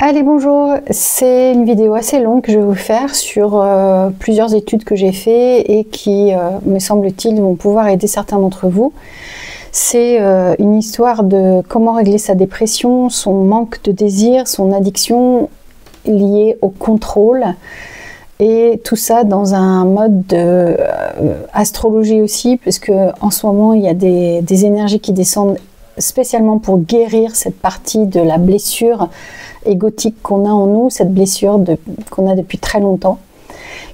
Allez, bonjour, c'est une vidéo assez longue que je vais vous faire sur plusieurs études que j'ai faites et qui, me semble-t-il, vont pouvoir aider certains d'entre vous. C'est une histoire de comment régler sa dépression, son manque de désir, son addiction liée au contrôle, et tout ça dans un mode de astrologie aussi, puisque en ce moment il y a des énergies qui descendent spécialement pour guérir cette partie de la blessure égotique qu'on a en nous, cette blessure qu'on a depuis très longtemps,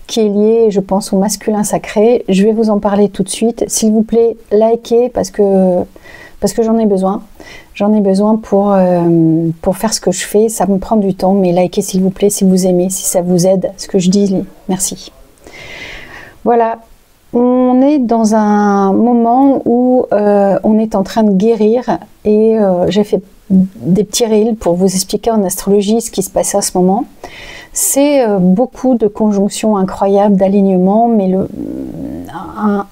qui est liée, je pense, au masculin sacré. Je vais vous en parler tout de suite. S'il vous plaît, likez parce que j'en ai besoin. J'en ai besoin pour faire ce que je fais. Ça me prend du temps, mais likez s'il vous plaît si vous aimez, si ça vous aide, ce que je dis. Merci. Voilà. On est dans un moment où on est en train de guérir et j'ai fait des petits reels pour vous expliquer en astrologie ce qui se passait à ce moment. C'est beaucoup de conjonctions incroyables, d'alignements, mais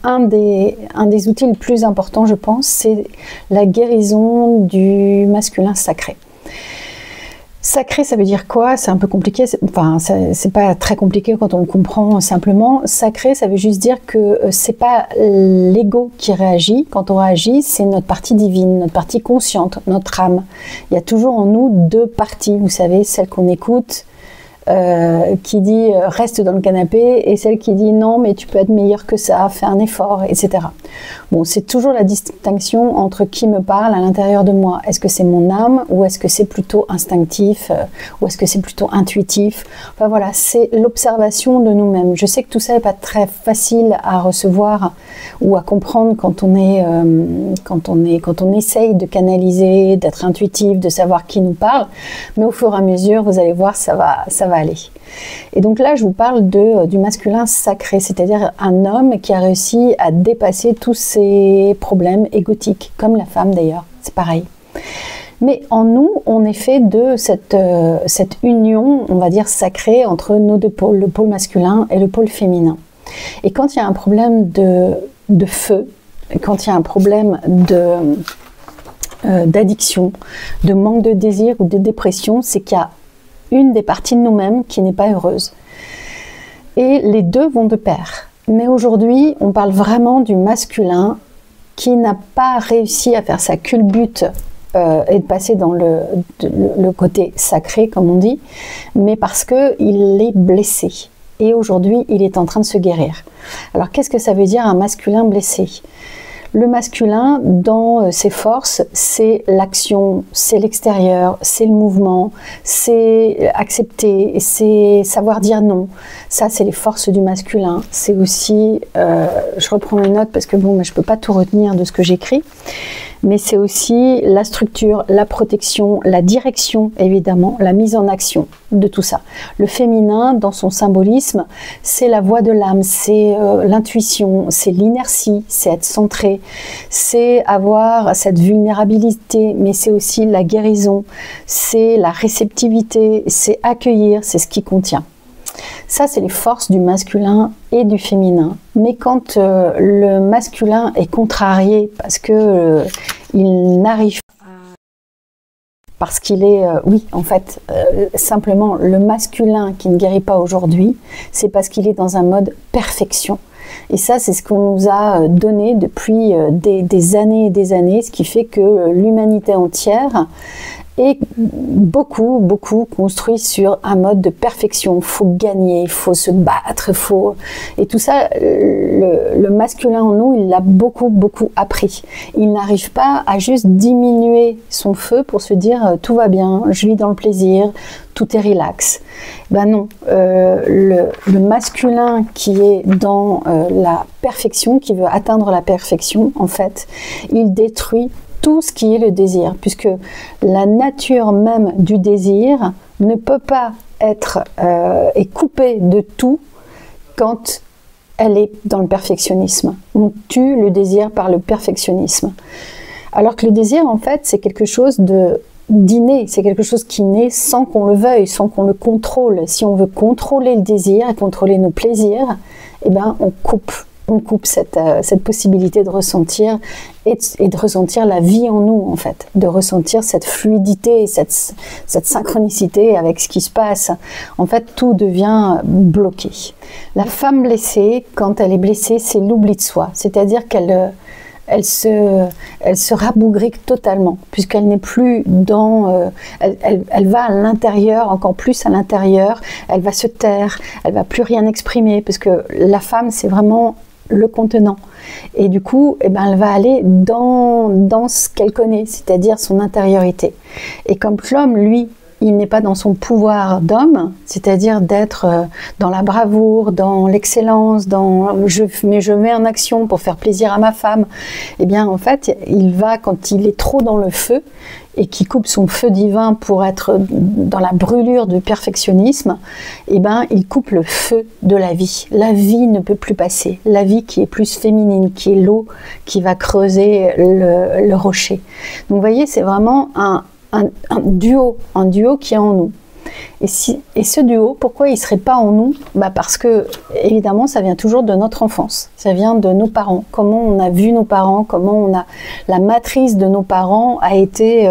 un des outils les plus importants, je pense, c'est la guérison du masculin sacré. Sacré, ça veut dire quoi? C'est un peu compliqué, enfin, c'est pas très compliqué quand on le comprend simplement. Sacré, ça veut juste dire que c'est pas l'ego qui réagit. Quand on réagit, c'est notre partie divine, notre partie consciente, notre âme. Il y a toujours en nous deux parties, vous savez, celle qu'on écoute, qui dit reste dans le canapé, et celle qui dit non mais tu peux être meilleur que ça, fais un effort, etc. Bon, c'est toujours la distinction entre qui me parle à l'intérieur de moi. Est-ce que c'est mon âme ou est-ce que c'est plutôt instinctif ou est-ce que c'est plutôt intuitif? Enfin voilà, c'est l'observation de nous-mêmes. Je sais que tout ça n'est pas très facile à recevoir ou à comprendre quand on essaye de canaliser, d'être intuitif, de savoir qui nous parle, mais au fur et à mesure, vous allez voir, ça va aller. Et donc là, je vous parle du masculin sacré, c'est-à-dire un homme qui a réussi à dépasser tous ses problèmes égotiques, comme la femme d'ailleurs, c'est pareil. Mais en nous, on est fait de cette union, on va dire sacrée, entre nos deux pôles, le pôle masculin et le pôle féminin. Et quand il y a un problème de feu, quand il y a un problème d'addiction, de manque de désir ou de dépression, c'est qu'il y a une des parties de nous-mêmes qui n'est pas heureuse. Et les deux vont de pair. Mais aujourd'hui, on parle vraiment du masculin qui n'a pas réussi à faire sa culbute et de passer dans le côté sacré, comme on dit, mais parce qu'il est blessé. Et aujourd'hui, il est en train de se guérir. Alors, qu'est-ce que ça veut dire un masculin blessé ? Le masculin, dans ses forces, c'est l'action, c'est l'extérieur, c'est le mouvement, c'est accepter, c'est savoir dire non. Ça, c'est les forces du masculin. C'est aussi, je reprends mes notes parce que bon, je ne peux pas tout retenir de ce que j'écris, mais c'est aussi la structure, la protection, la direction, évidemment, la mise en action de tout ça. Le féminin, dans son symbolisme, c'est la voix de l'âme, c'est l'intuition, c'est l'inertie, c'est être centré, c'est avoir cette vulnérabilité, mais c'est aussi la guérison, c'est la réceptivité, c'est accueillir, c'est ce qui contient. Ça, c'est les forces du masculin et du féminin. Mais quand le masculin est contrarié parce que il n'arrive pas, parce qu'il est, oui, en fait, simplement, le masculin qui ne guérit pas aujourd'hui, c'est parce qu'il est dans un mode perfection. Et ça, c'est ce qu'on nous a donné depuis des années et des années, ce qui fait que l'humanité entière est beaucoup construit sur un mode de perfection. Il faut gagner, il faut se battre, et tout ça, le masculin en nous, il l'a beaucoup appris. Il n'arrive pas à juste diminuer son feu pour se dire tout va bien, je vis dans le plaisir, tout est relax. Ben non, le masculin qui est dans la perfection, qui veut atteindre la perfection, en fait, il détruit tout ce qui est le désir, puisque la nature même du désir ne peut pas être est coupée de tout quand elle est dans le perfectionnisme. On tue le désir par le perfectionnisme. Alors que le désir, en fait, c'est quelque chose d'inné, c'est quelque chose qui naît sans qu'on le veuille, sans qu'on le contrôle. Si on veut contrôler le désir et contrôler nos plaisirs, eh ben, on coupe on coupe cette possibilité de ressentir et de ressentir la vie en nous, en fait, de ressentir cette fluidité et cette synchronicité avec ce qui se passe. En fait, tout devient bloqué. La femme blessée, quand elle est blessée, c'est l'oubli de soi, c'est-à-dire qu'elle se rabougrique totalement, puisqu'elle n'est plus dans... elle va à l'intérieur, encore plus à l'intérieur, elle va se taire, elle va plus rien exprimer, parce que la femme, c'est vraiment le contenant. Et du coup, eh ben, elle va aller dans ce qu'elle connaît, c'est-à-dire son intériorité. Et comme l'homme, lui, il n'est pas dans son pouvoir d'homme, c'est-à-dire d'être dans la bravoure, dans l'excellence, mais je mets en action pour faire plaisir à ma femme. Eh bien, en fait, il va, quand il est trop dans le feu et qu'il coupe son feu divin pour être dans la brûlure du perfectionnisme, eh ben, il coupe le feu de la vie. La vie ne peut plus passer. La vie qui est plus féminine, qui est l'eau qui va creuser le rocher. Donc, vous voyez, c'est vraiment un duo qui est en nous. Et ce duo, pourquoi il ne serait pas en nous? Parce que, évidemment, ça vient toujours de notre enfance. Ça vient de nos parents. Comment on a vu nos parents, comment la matrice de nos parents a été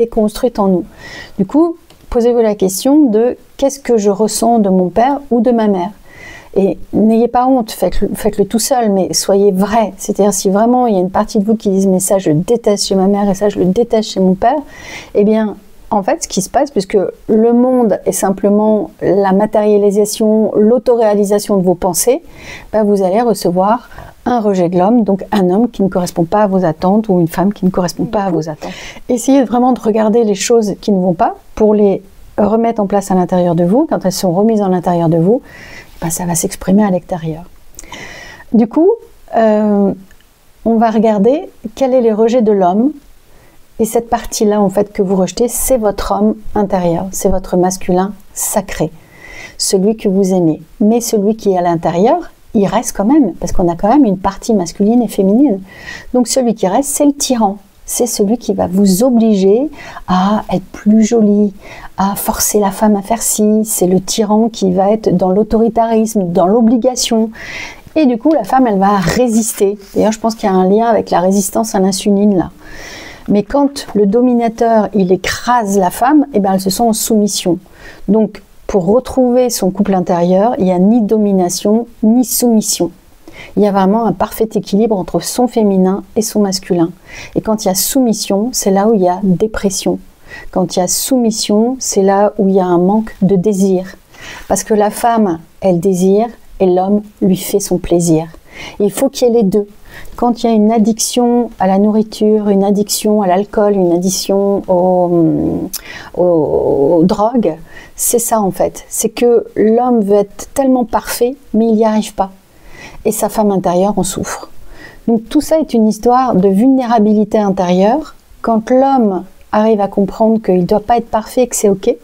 construite en nous. Du coup, posez-vous la question de qu'est-ce que je ressens de mon père ou de ma mère? Et n'ayez pas honte, faites-le tout seul, mais soyez vrai. C'est-à-dire, si vraiment il y a une partie de vous qui dit « mais ça, je le déteste chez ma mère et ça, je le déteste chez mon père », eh bien, en fait, ce qui se passe, puisque le monde est simplement la matérialisation, l'autoréalisation de vos pensées, vous allez recevoir un rejet de l'homme, donc un homme qui ne correspond pas à vos attentes ou une femme qui ne correspond pas à vos attentes. Essayez vraiment de regarder les choses qui ne vont pas pour les remettre en place à l'intérieur de vous. Quand elles sont remises à l'intérieur de vous, ça va s'exprimer à l'extérieur. Du coup, on va regarder quel est le rejet de l'homme. Et cette partie-là, en fait, que vous rejetez, c'est votre homme intérieur. C'est votre masculin sacré. Celui que vous aimez. Mais celui qui est à l'intérieur, il reste quand même. Parce qu'on a quand même une partie masculine et féminine. Donc celui qui reste, c'est le tyran. C'est celui qui va vous obliger à être plus jolie, à forcer la femme à faire ci. C'est le tyran qui va être dans l'autoritarisme, dans l'obligation. Et du coup, la femme, elle va résister. D'ailleurs, je pense qu'il y a un lien avec la résistance à l'insuline, là. Mais quand le dominateur, il écrase la femme, eh ben, elle se sent en soumission. Donc, pour retrouver son couple intérieur, il n'y a ni domination, ni soumission. Il y a vraiment un parfait équilibre entre son féminin et son masculin. Et quand il y a soumission, c'est là où il y a dépression. Quand il y a soumission, c'est là où il y a un manque de désir. Parce que la femme, elle désire et l'homme lui fait son plaisir. Et il faut qu'il y ait les deux. Quand il y a une addiction à la nourriture, une addiction à l'alcool, une addiction aux drogues, c'est ça en fait. C'est que l'homme veut être tellement parfait, mais il n'y arrive pas. Et sa femme intérieure en souffre. Donc tout ça est une histoire de vulnérabilité intérieure. Quand l'homme arrive à comprendre qu'il ne doit pas être parfait et que c'est ok,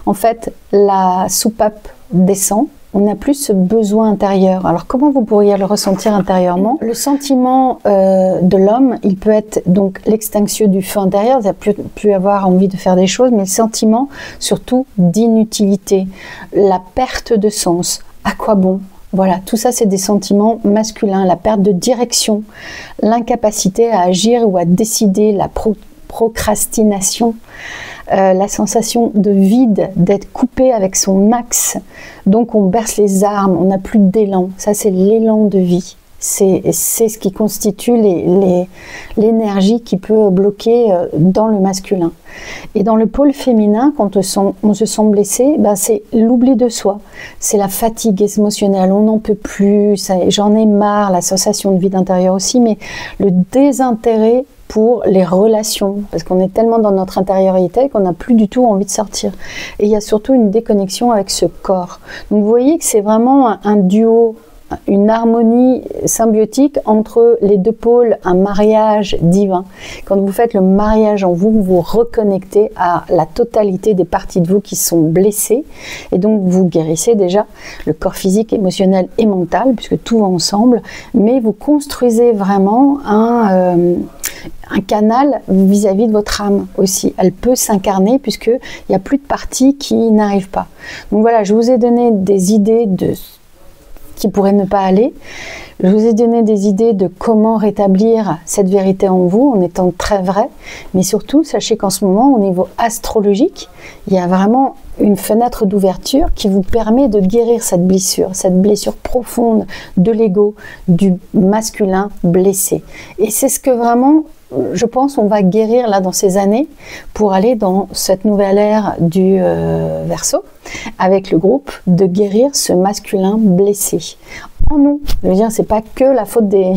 en fait, la soupape descend. On n'a plus ce besoin intérieur. Alors comment vous pourriez le ressentir intérieurement? Le sentiment de l'homme, il peut être donc l'extinction du feu intérieur, il n'a plus avoir envie de faire des choses, mais le sentiment surtout d'inutilité, la perte de sens, à quoi bon? Voilà, tout ça c'est des sentiments masculins, la perte de direction, l'incapacité à agir ou à décider, la procrastination, la sensation de vide, d'être coupé avec son axe. Donc on berce les armes, on n'a plus d'élan. Ça c'est l'élan de vie. C'est ce qui constitue l'énergie qui peut bloquer dans le masculin. Et dans le pôle féminin, quand on se sent blessé, c'est l'oubli de soi. C'est la fatigue émotionnelle, on n'en peut plus, j'en ai marre, la sensation de vide intérieur aussi, mais le désintérêt pour les relations, parce qu'on est tellement dans notre intériorité qu'on n'a plus du tout envie de sortir. Et il y a surtout une déconnexion avec ce corps. Donc vous voyez que c'est vraiment un duo, une harmonie symbiotique entre les deux pôles, un mariage divin. Quand vous faites le mariage en vous, vous vous reconnectez à la totalité des parties de vous qui sont blessées, et donc vous guérissez déjà le corps physique, émotionnel et mental, puisque tout va ensemble, mais vous construisez vraiment un canal vis-à-vis de votre âme aussi. Elle peut s'incarner puisqu'il n'y a plus de parties qui n'arrivent pas. Donc voilà, je vous ai donné des idées de qui pourrait ne pas aller. Je vous ai donné des idées de comment rétablir cette vérité en vous en étant très vrai, mais surtout, sachez qu'en ce moment, au niveau astrologique, il y a vraiment une fenêtre d'ouverture qui vous permet de guérir cette blessure profonde de l'ego, du masculin blessé. Et c'est ce que vraiment, je pense, on va guérir là dans ces années pour aller dans cette nouvelle ère du Verseau, avec le groupe, de guérir ce masculin blessé. En nous, je veux dire, c'est pas que la faute des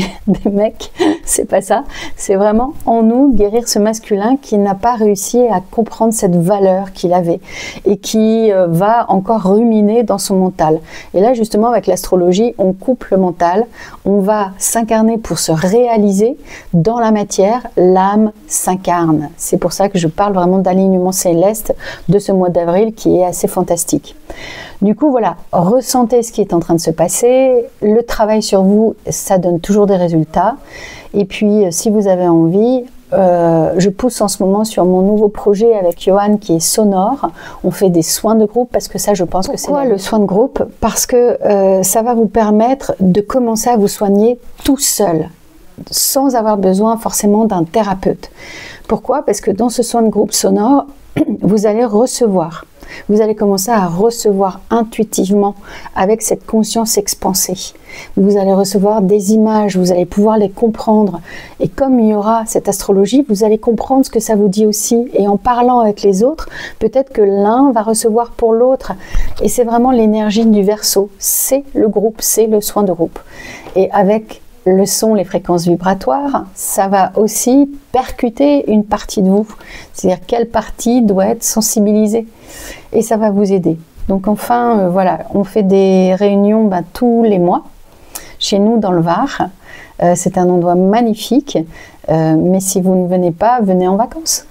mecs, c'est pas ça, c'est vraiment en nous guérir ce masculin qui n'a pas réussi à comprendre cette valeur qu'il avait et qui va encore ruminer dans son mental. Et là, justement, avec l'astrologie, on coupe le mental, on va s'incarner pour se réaliser dans la matière, l'âme s'incarne. C'est pour ça que je parle vraiment d'alignement céleste de ce mois d'avril qui est assez fantastique. Du coup, voilà, ressentez ce qui est en train de se passer. Le travail sur vous, ça donne toujours des résultats. Et puis, si vous avez envie, je pousse en ce moment sur mon nouveau projet avec Johan qui est sonore. On fait des soins de groupe parce que ça, je pense que c'est... Pourquoi le soin de groupe? Parce que ça va vous permettre de commencer à vous soigner tout seul, sans avoir besoin forcément d'un thérapeute. Pourquoi? Parce que dans ce soin de groupe sonore, vous allez recevoir. Vous allez commencer à recevoir intuitivement avec cette conscience expansée. Vous allez recevoir des images, vous allez pouvoir les comprendre. Et comme il y aura cette astrologie, vous allez comprendre ce que ça vous dit aussi. Et en parlant avec les autres, peut-être que l'un va recevoir pour l'autre. Et c'est vraiment l'énergie du Verseau. C'est le groupe, c'est le soin de groupe. Et avec le son, les fréquences vibratoires, ça va aussi percuter une partie de vous. C'est-à-dire quelle partie doit être sensibilisée. Et ça va vous aider. Donc enfin, voilà, on fait des réunions tous les mois, chez nous dans le Var. C'est un endroit magnifique, mais si vous ne venez pas, venez en vacances.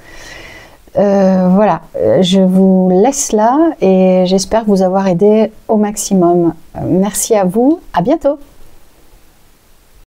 Voilà, je vous laisse là et j'espère vous avoir aidé au maximum. Merci à vous, à bientôt.